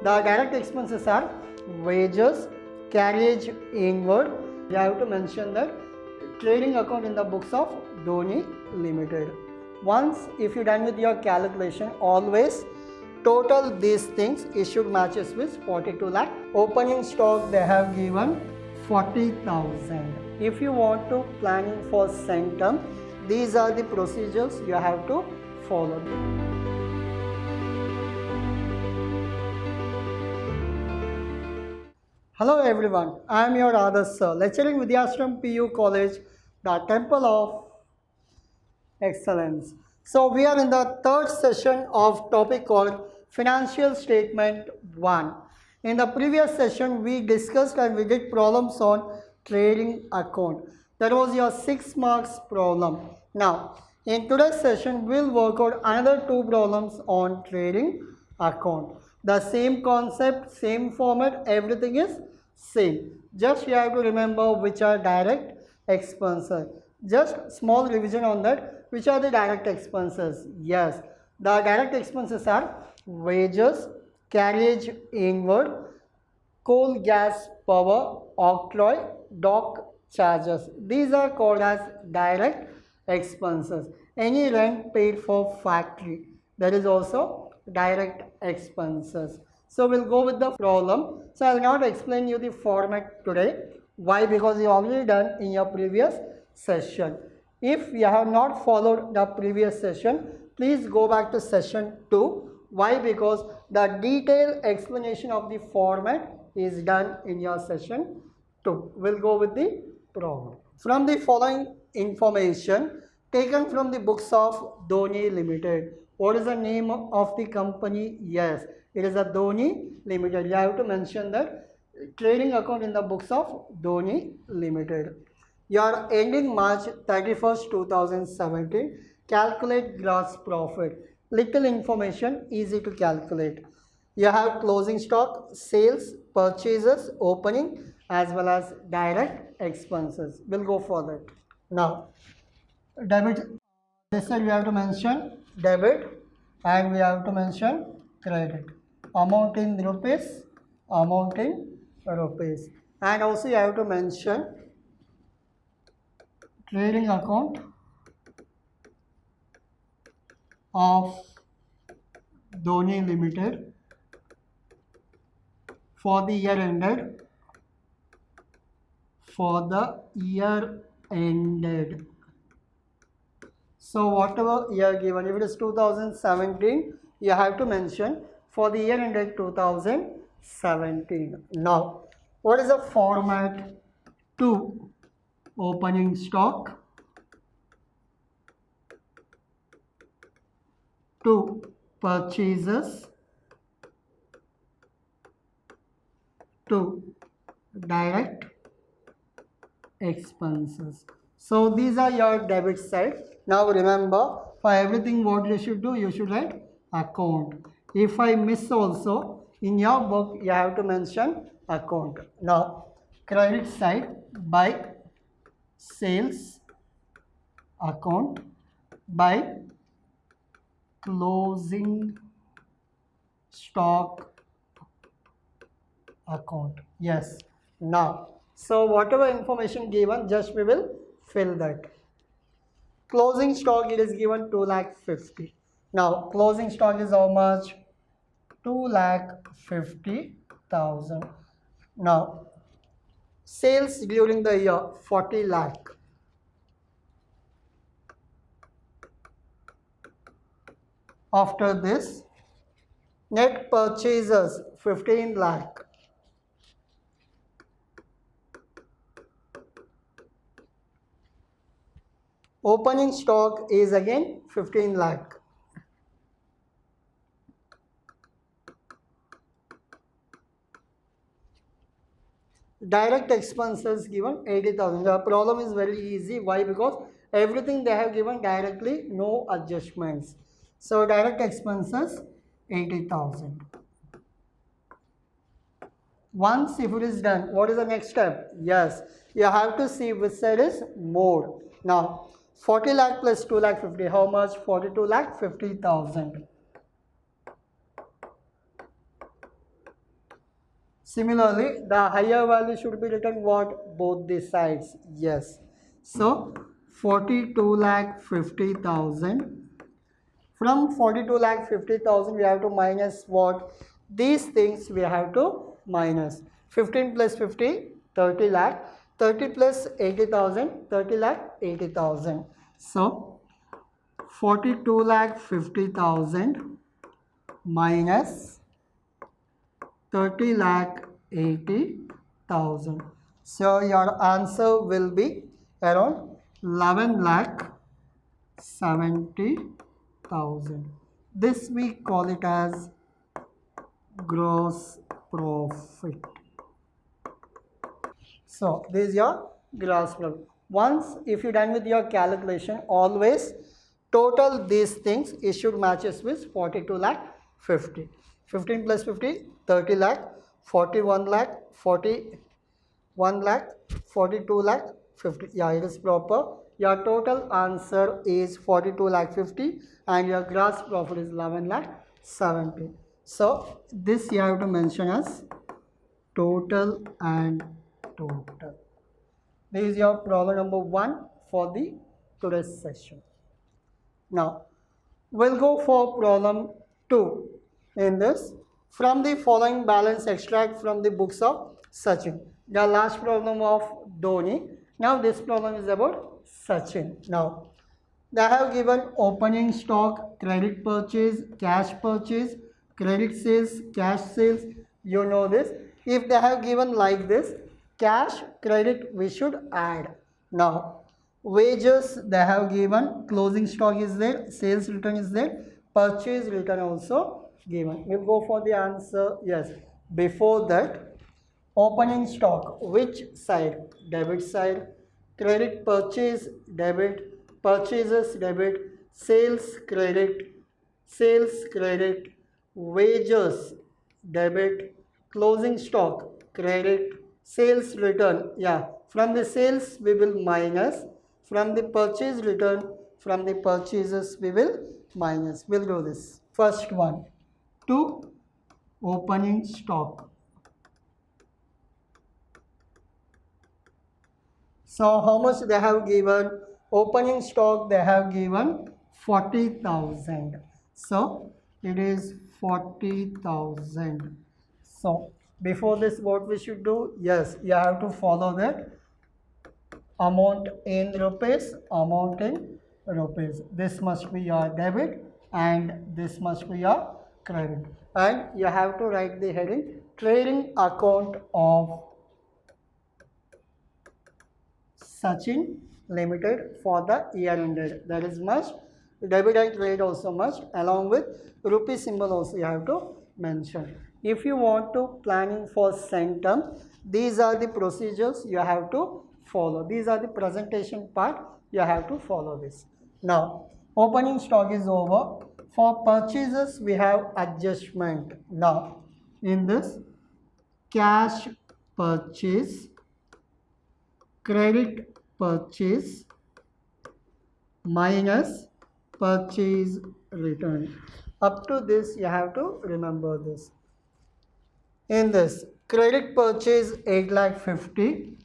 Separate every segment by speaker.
Speaker 1: The direct expenses are wages, carriage inward. You have to mention that trading account in the books of Dhoni Limited. Once if you're done with your calculation, always total these things issued matches with 42 lakh. Opening stock they have given 40,000. If you want to planning for Centum, these are the procedures you have to follow. Hello everyone, I am your Adarsh sir, lecturing Vidyashram PU College, the Temple of Excellence. So we are in the third session of topic called Financial Statement 1. In the previous session, we discussed and we did problems on trading account. That was your 6 marks problem. Now, in today's session, we'll work out another 2 problems on trading account. The same concept, same format, everything is same. Just you have to remember which are direct expenses. Just small revision on that. Which are the direct expenses? Yes, the direct expenses are wages, carriage inward, coal, gas, power, octroi, dock charges. These are called as direct expenses. Any rent paid for factory, that is also direct expenses. So we'll go with the problem. So I will not explain you the format today. Why? Because you already done in your previous session. If you have not followed the previous session, please go back to session 2. Why? Because the detailed explanation of the format is done in your session 2. We'll go with the problem. From the following information taken from the books of Dhoni Limited. What is the name of the company? Yes, it is a Dhoni Limited. You have to mention that trading account in the books of Dhoni Limited. Your ending March 31st, 2017. Calculate gross profit. Little information, easy to calculate. You have closing stock, sales, purchases, opening, as well as direct expenses. We'll go for that. Now, debit, this side we have to mention debit and we have to mention credit. Amount in rupees, amount in rupees. And also you have to mention trading account of Dhoni Limited for the year ended. So whatever year given, if it is 2017, you have to mention for the year ended 2017. Now, what is the format? 2 opening stock, 2 purchases, 2 direct expenses. So these are your debit side. Now remember, for everything what you should do, you should write account. If I miss also, in your book you have to mention account. Now credit side, by sales account, by closing stock account. Yes. Now, so whatever information given, just we will fill that. Closing stock, it is given 2,50,000. Now, closing stock is how much? 2,50,000. Now, sales during the year 40 lakh. After this, net purchases 15 lakh. Opening stock is again 15 lakh. Direct expenses given 80,000. The problem is very easy. Why? Because everything they have given directly, no adjustments. So direct expenses 80,000. Once if it is done, what is the next step? Yes, you have to see which side is more. Now 40 lakh plus 2 lakh 50, how much? 42 lakh 50,000. Similarly, the higher value should be written what? Both the sides. Yes. So 42 lakh 50,000. From 42 lakh 50,000 we have to minus what? These things we have to minus. 15 plus 50, 30 lakh. 30 plus 80,000, 30 lakh 80,000. So 42 lakh 50,000 minus 30 lakh 80,000. So your answer will be around 11 lakh 70,000. This we call it as gross profit. So this is your gross profit. Once if you're done with your calculation, always total these things it should matches with 42 lakh 50. 15 plus 50, 30 lakh, 41 lakh, 41 lakh, 42 lakh 50. Yeah, it is proper. Your total answer is 42 lakh 50 and your gross profit is 11 lakh 70. So this you have to mention as total and total. This is your problem number 1 for the today's session. Now we'll go for problem 2 in this. From the following balance extract from the books of Sachin. The last problem of Dhoni. Now this problem is about Sachin. Now they have given opening stock, credit purchase, cash purchase, credit sales, cash sales. You know this. If they have given like this, cash, credit we should add. Now wages they have given, closing stock is there, sales return is there, purchase return also given. We'll go for the answer. Yes. Before that, opening stock, which side? Debit side. Credit purchase, debit. Purchases, debit. Sales, credit. Sales, credit. Wages, debit. Closing stock, credit. Sales return, yeah. From the sales we will minus. From the purchase return, from the purchases we will minus. We'll do this. First one, to opening stock. So how much they have given? Opening stock they have given 40,000. So it is 40,000. So before this what we should do? Yes, you have to follow that amount in rupees, amount in rupees. This must be your debit and this must be your credit. And you have to write the heading trading account of Sachin Limited for the year ended. That is must. Debit and credit also must. Along with rupee symbol also you have to mention. If you want to planning for Centum, these are the procedures you have to follow. These are the presentation part. You have to follow this. Now, opening stock is over. For purchases, we have adjustment. Now, in this, cash purchase, credit purchase, minus purchase return. Up to this, you have to remember this. In this, credit purchase 8 lakh 50.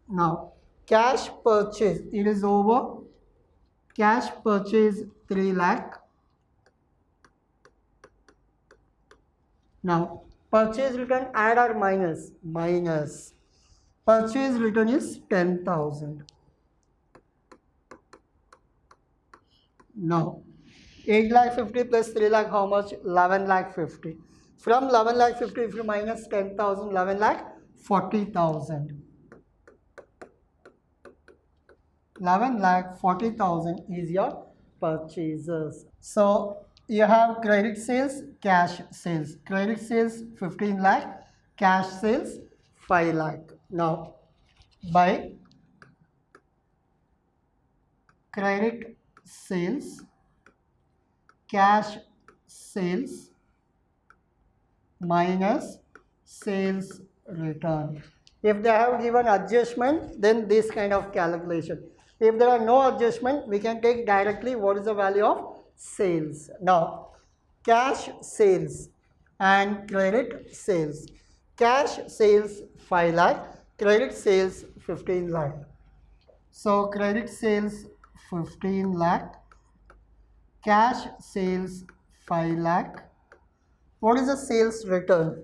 Speaker 1: Now, cash purchase, it is over. Cash purchase 3 lakh. Now, purchase return add or minus? Minus. Purchase return is 10,000. Now, 8 lakh 50 plus 3 lakh how much? 11 lakh 50. From 11 lakh 50 if you minus 10,000, 11 lakh 40,000. 11 lakh 40,000 is your purchases. So you have credit sales, cash sales. Credit sales 15 lakh, cash sales 5 lakh. Now by credit sales, cash sales minus sales return. If they have given adjustment, then this kind of calculation. If there are no adjustment, we can take directly what is the value of sales. Now, cash sales and credit sales. Cash sales 5 lakh, credit sales 15 lakh. So credit sales 15 lakh, cash sales 5 lakh. What is the sales return?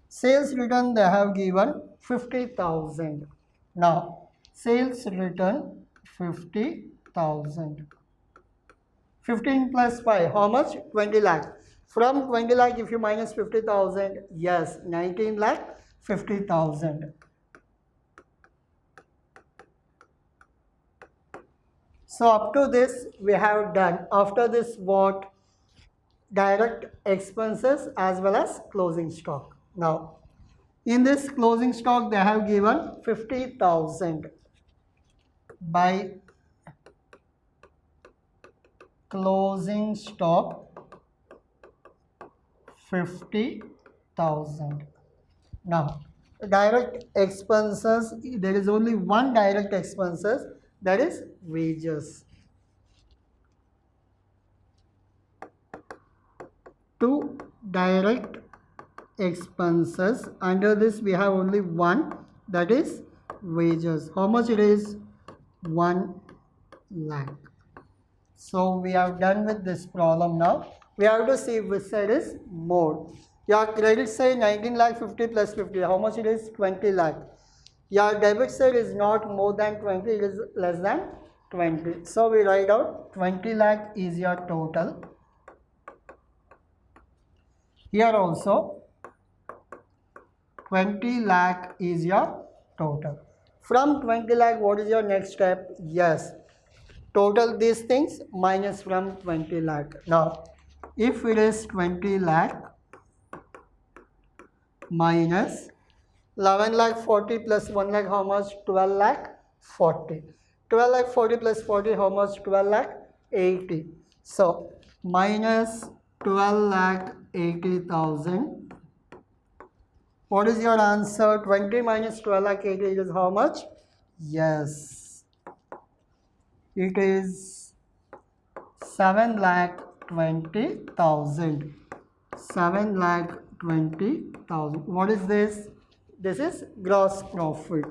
Speaker 1: Sales return they have given 50,000. Now sales return 50,000. 15 plus 5, how much? 20 lakh. From 20 lakh, if you minus 50,000, yes, 19 lakh 50,000. So up to this we have done. After this what? Direct expenses as well as closing stock. Now in this closing stock they have given 50,000 by closing stock 50,000. Now direct expenses, there is only one direct expenses, that is wages. Two direct expenses, under this we have only one, that is wages. How much it is? 1 lakh. So we are done with this problem now. We have to see which side is more. Your credit side 19 lakh 50 plus 50. How much it is? 20 lakh. Your debit side is not more than 20, it is less than 20. So we write out 20 lakh is your total. Here also 20 lakh is your total. From 20 lakh, what is your next step? Yes, total these things minus from 20 lakh. Now, if it is 20 lakh minus 11 lakh 40 plus 1 lakh, how much? 12 lakh 40. 12 lakh 40 plus 40, how much? 12 lakh 80. So, minus 12 lakh 80,000. What is your answer? 20 minus 12 lakh 80 is how much? Yes, it is 7 lakh 20,000. 7 lakh 20,000. What is this? This is gross profit.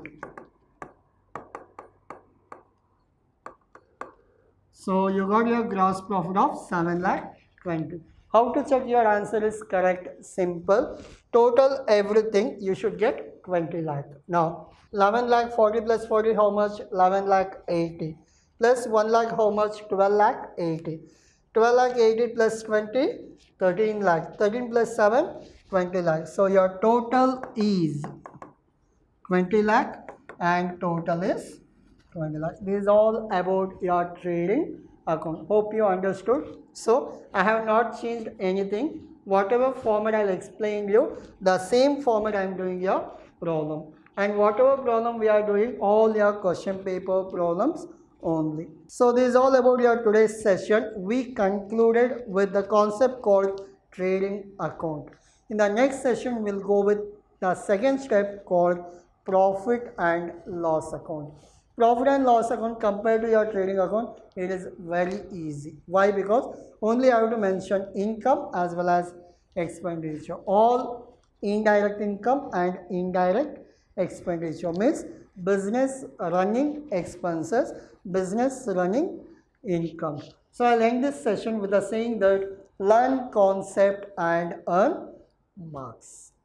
Speaker 1: So you got your gross profit of 7 lakh 20. How to check your answer is correct? Simple. Total everything you should get 20 lakh. Now 11 lakh 40 plus 40, how much? 11 lakh 80. Plus 1 lakh, how much? 12 lakh 80. 12 lakh 80 plus 20, 13 lakh. 13 plus 7, 20 lakh. So your total is 20 lakh and total is 20 lakh. This is all about your trading account. Hope you understood. So I have not changed anything. Whatever format I'll explain you, the same format I'm doing your problem. And whatever problem we are doing, all your question paper problems only. So this is all about your today's session. We concluded with the concept called trading account. In the next session, we'll go with the second step called profit and loss account. Profit and loss account compared to your trading account, it is very easy. Why? Because only I have to mention income as well as expenditure. All indirect income and indirect expenditure means business running expenses, business running income. So I'll end this session with the saying that learn concept and earn marks.